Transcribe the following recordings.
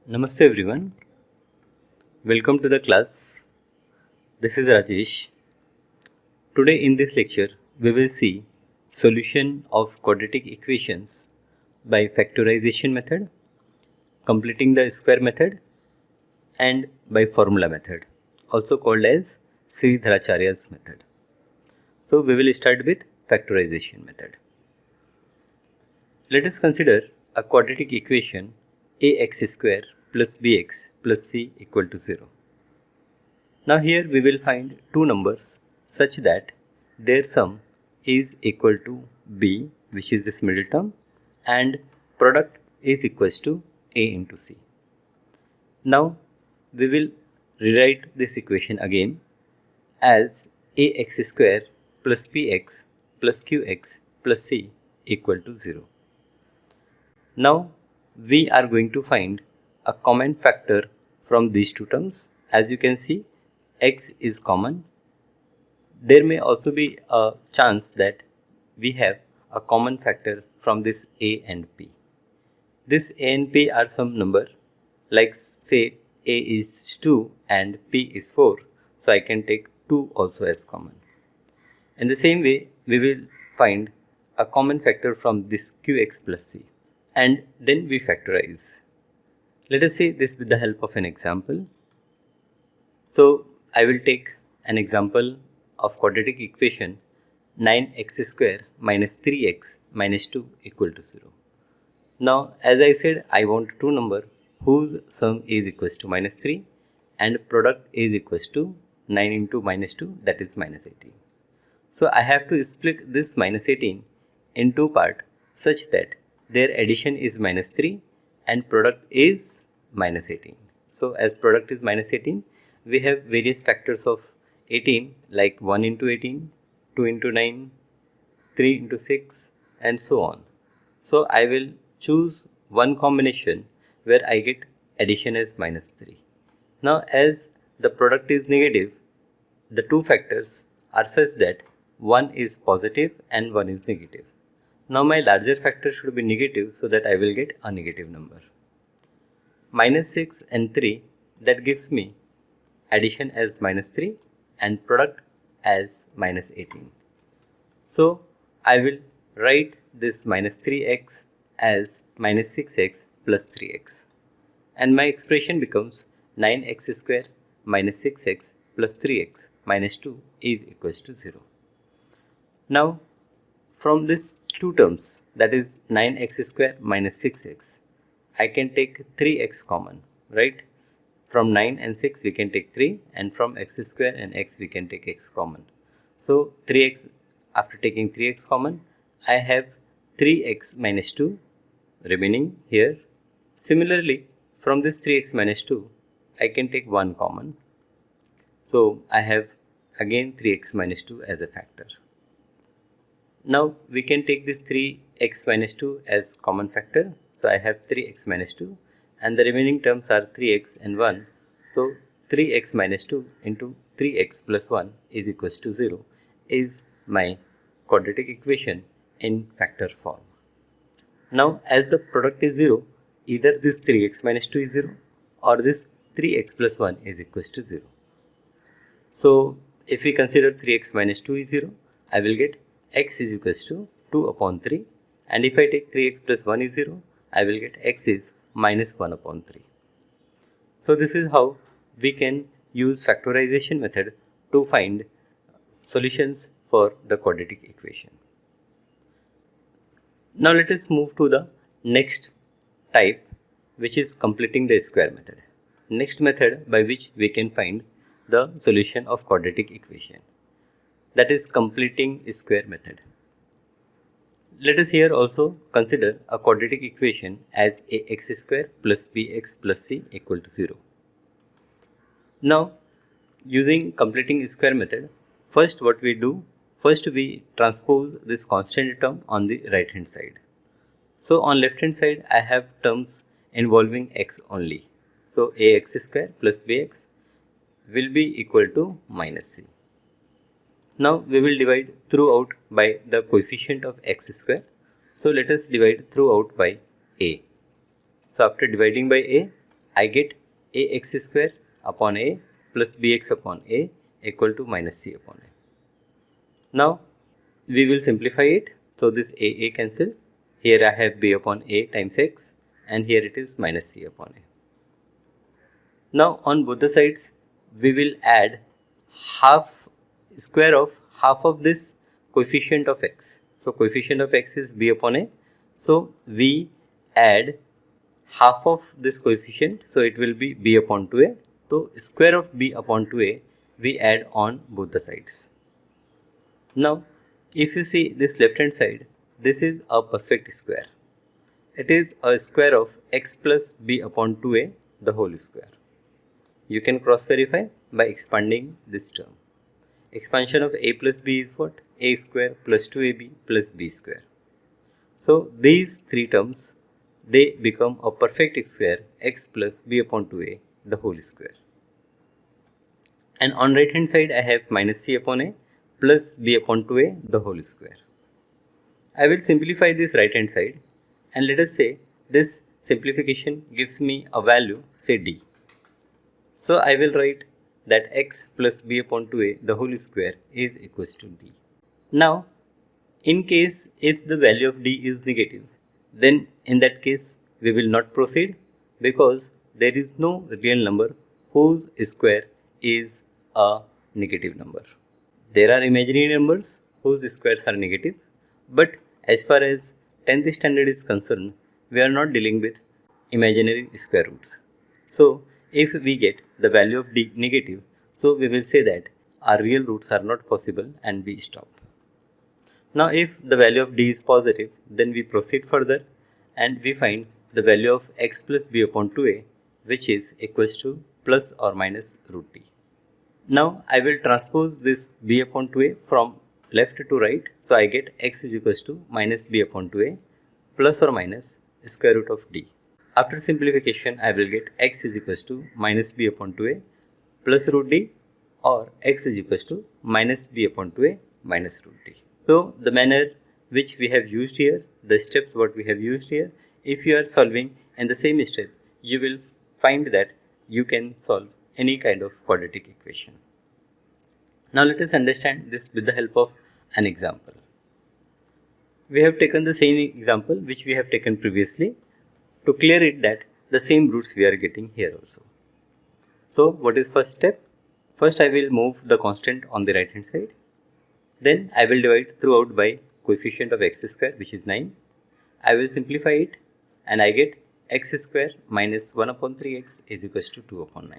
Namaste everyone. Welcome to the class. This is Rajesh. Today in this lecture we will see solution of quadratic equations by factorization method, completing the square method and by formula method, also called as Sridharacharya's method. So we will start with factorization method. Let us consider a quadratic equation ax square plus bx plus c equal to 0. Now here we will find two numbers such that their sum is equal to b, which is this middle term, and product is equals to a into c. Now we will rewrite this equation again as ax square plus bx plus qx plus c equal to 0. Now we are going to find a common factor from these two terms. As you can see, x is common. There may also be a chance that we have a common factor from this a and p. This a and p are some number, like say a is 2 and p is 4, so I can take 2 also as common. In the same way, we will find a common factor from this qx plus c, and then we factorize. Let us see this with the help of an example. So I will take an example of quadratic equation 9x square minus 3x minus 2 equal to 0. Now as I said, I want two number whose sum is equals to minus 3 and product is equals to 9 into minus 2, that is minus 18. So I have to split this minus 18 in two parts such that their addition is minus 3 and product is minus 18. So as product is minus 18, we have various factors of 18 like 1 into 18, 2 into 9, 3 into 6 and so on. So I will choose one combination where I get addition as minus 3. Now as the product is negative, the two factors are such that one is positive and one is negative. Now my larger factor should be negative so that I will get a negative number. Minus 6 and 3, that gives me addition as minus 3 and product as minus 18. So I will write this minus 3x as minus 6x plus 3x, and my expression becomes 9x square minus 6x plus 3x minus 2 is equals to 0. Now from these two terms, that is 9x square minus 6x, I can take 3x common, right? From 9 and 6 we can take 3, and from x square and x we can take x common. So 3x, after taking 3x common, I have 3x minus 2 remaining here. Similarly, from this 3x minus 2, I can take 1 common. So I have again 3x minus 2 as a factor. Now we can take this 3x minus 2 as common factor. So I have 3x minus 2 and the remaining terms are 3x and 1. So 3x minus 2 into 3x plus 1 is equals to 0 is my quadratic equation in factor form. Now as the product is 0, either this 3x minus 2 is 0 or this 3x plus 1 is equals to 0. So if we consider 3x minus 2 is 0, I will get x is equals to 2 upon 3, and if I take 3x plus 1 is 0, I will get x is minus 1 upon 3. So this is how we can use factorization method to find solutions for the quadratic equation. Now let us move to the next type, which is completing the square method. Next method by which we can find the solution of quadratic equation, that is completing square method. Let us here also consider a quadratic equation as ax square plus bx plus c equal to 0. Now using completing square method, first what we do, first we transpose this constant term on the right hand side. So on left hand side I have terms involving x only. So ax square plus bx will be equal to minus c. Now we will divide throughout by the coefficient of x square. So let us divide throughout by a. So after dividing by a, I get ax square upon a plus bx upon a equal to minus c upon a. Now we will simplify it. So this a cancel. Here I have b upon a times x, and here it is minus c upon a. Now on both the sides we will add square of half of this coefficient of x. So coefficient of x is b upon a. So we add half of this coefficient, so it will be b upon 2a. So square of b upon 2a we add on both the sides. Now if you see this left hand side, this is a perfect square. It is a square of x plus b upon 2a the whole square. You can cross verify by expanding this term. Expansion of a plus b is what? A square plus 2ab plus b square. So these three terms, they become a perfect square x plus b upon 2a the whole square. And on right hand side I have minus c upon a plus b upon 2a the whole square. I will simplify this right hand side, and let us say this simplification gives me a value, say d. So I will write that x plus b upon 2a the whole square is equals to d. Now in case if the value of d is negative, then in that case we will not proceed, because there is no real number whose square is a negative number. There are imaginary numbers whose squares are negative, but as far as 10th standard is concerned, we are not dealing with imaginary square roots. So if we get the value of d negative, so we will say that our real roots are not possible and we stop. Now if the value of d is positive, then we proceed further and we find the value of x plus b upon 2a, which is equals to plus or minus root d. Now I will transpose this b upon 2a from left to right. So I get x is equals to minus b upon 2a plus or minus square root of d. After simplification, I will get x is equals to minus b upon 2a plus root d, or x is equals to minus b upon 2a minus root d. So the manner which we have used here, the steps what we have used here, if you are solving in the same step, you will find that you can solve any kind of quadratic equation. Now let us understand this with the help of an example. We have taken the same example which we have taken previously to clear it that the same roots we are getting here also. So what is first step? First I will move the constant on the right hand side. Then I will divide throughout by coefficient of x square, which is 9. I will simplify it and I get x square minus 1 upon 3x is equals to 2 upon 9.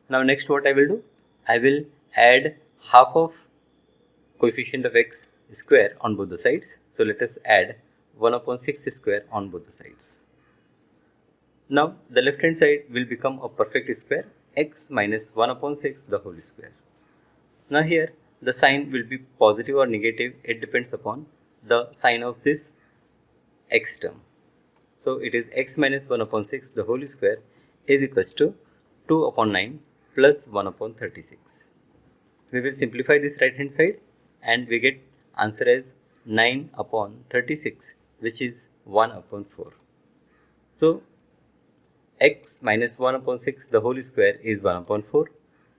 Now next what I will do? I will add half of coefficient of x square on both the sides. So let us add 1 upon 6 square on both the sides. Now the left hand side will become a perfect square, x minus 1 upon 6 the whole square. Now here the sign will be positive or negative, it depends upon the sign of this x term. So it is x minus 1 upon 6 the whole square is equals to 2 upon 9 plus 1 upon 36. We will simplify this right hand side and we get answer as 9 upon 36, which is 1 upon 4. So x minus 1 upon 6 the whole square is 1 upon 4.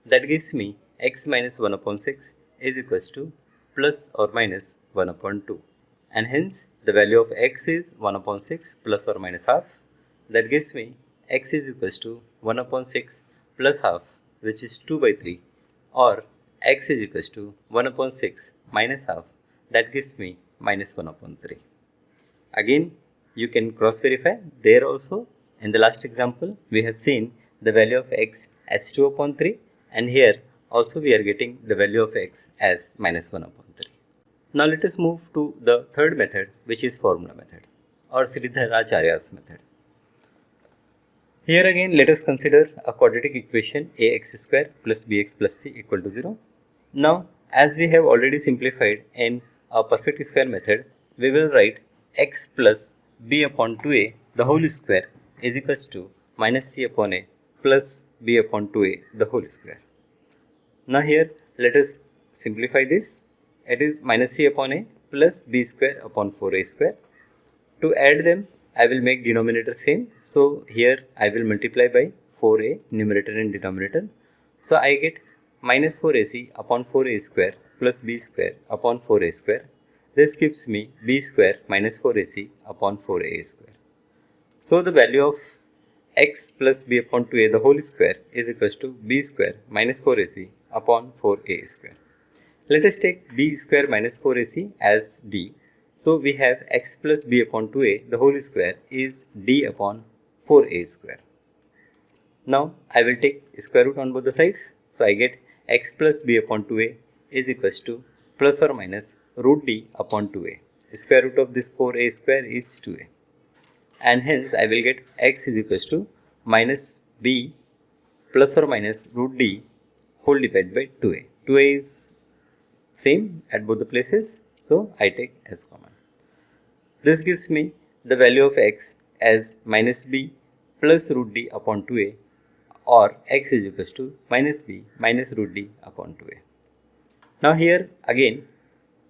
That gives me x minus 1 upon 6 is equals to plus or minus 1 upon 2. And hence the value of x is 1 upon 6 plus or minus half. That gives me x is equals to 1 upon 6 plus half, which is 2 by 3, or x is equals to 1 upon 6 minus half, that gives me minus 1 upon 3. Again you can cross verify. There also in the last example we have seen the value of x as 2 upon 3, and here also we are getting the value of x as minus 1 upon 3. Now let us move to the third method, which is formula method or Sridhar Acharya's method. Here again let us consider a quadratic equation ax square plus bx plus c equal to 0. Now as we have already simplified in a perfect square method, we will write x plus b upon 2a the whole square is equals to minus c upon a plus b upon 2a the whole square. Now here let us simplify this. It is minus c upon a plus b square upon 4a square. To add them, I will make denominator same. So here I will multiply by 4a numerator and denominator. So I get minus 4ac upon 4a square plus b square upon 4a square. This gives me b square minus 4ac upon 4a square. So the value of x plus b upon 2a the whole square is equals to b square minus 4ac upon 4a square. Let us take b square minus 4ac as d. So we have x plus b upon 2a the whole square is d upon 4a square. Now I will take square root on both the sides. So I get x plus b upon 2a is equals to plus or minus root d upon 2a. Square root of this 4a square is 2a. And hence I will get x is equals to minus b plus or minus root d whole divided by 2a. 2a is same at both the places, so I take as common. This gives me the value of x as minus b plus root d upon 2a, or x is equals to minus b minus root d upon 2a. Now here again,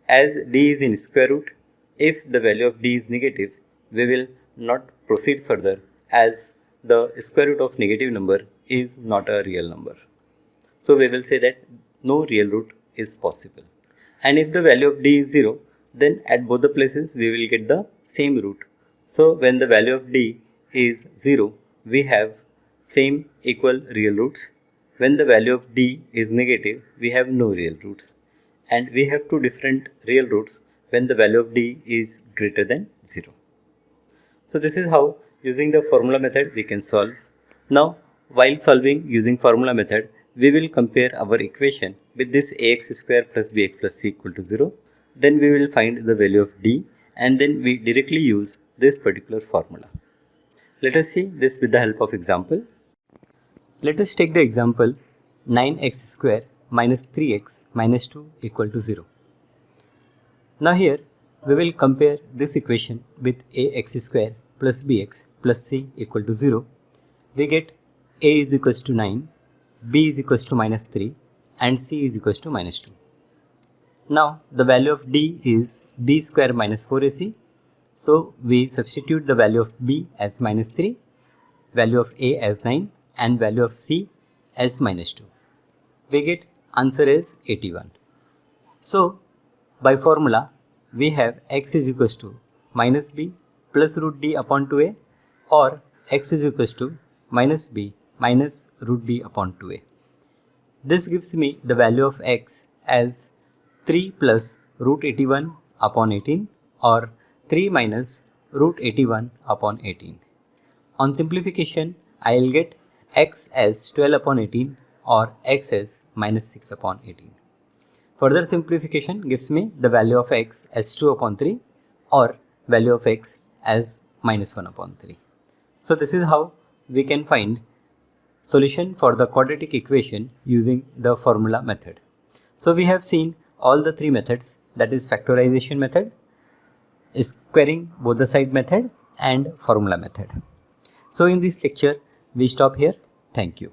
as d is in square root, if the value of d is negative, we will not proceed further, as the square root of negative number is not a real number. So we will say that no real root is possible. And if the value of d is 0, then at both the places we will get the same root. So when the value of d is 0, we have same equal real roots. When the value of d is negative, we have no real roots. And we have two different real roots when the value of d is greater than 0. So this is how, using the formula method, we can solve. Now while solving using formula method, we will compare our equation with this ax square plus bx plus c equal to 0. Then we will find the value of d, and then we directly use this particular formula. Let us see this with the help of example. Let us take the example 9x square minus 3x minus 2 equal to 0. Now here we will compare this equation with ax square plus bx plus c equal to 0. We get a is equals to 9, b is equals to minus 3 and c is equals to minus 2. Now the value of d is b square minus 4ac. So we substitute the value of b as minus 3, value of a as 9 and value of c as minus 2. We get answer as 81. So by formula we have x is equals to minus b plus root d upon 2a, or x is equals to minus b minus root d upon 2a. This gives me the value of x as 3 plus root 81 upon 18, or 3 minus root 81 upon 18. On simplification, I will get x as 12 upon 18 or x as minus 6 upon 18. Further simplification gives me the value of x as 2 upon 3 or value of x as minus 1 upon 3. So this is how we can find solution for the quadratic equation using the formula method. So we have seen all the three methods, that is factorization method, squaring both the side method and formula method. So in this lecture we stop here. Thank you.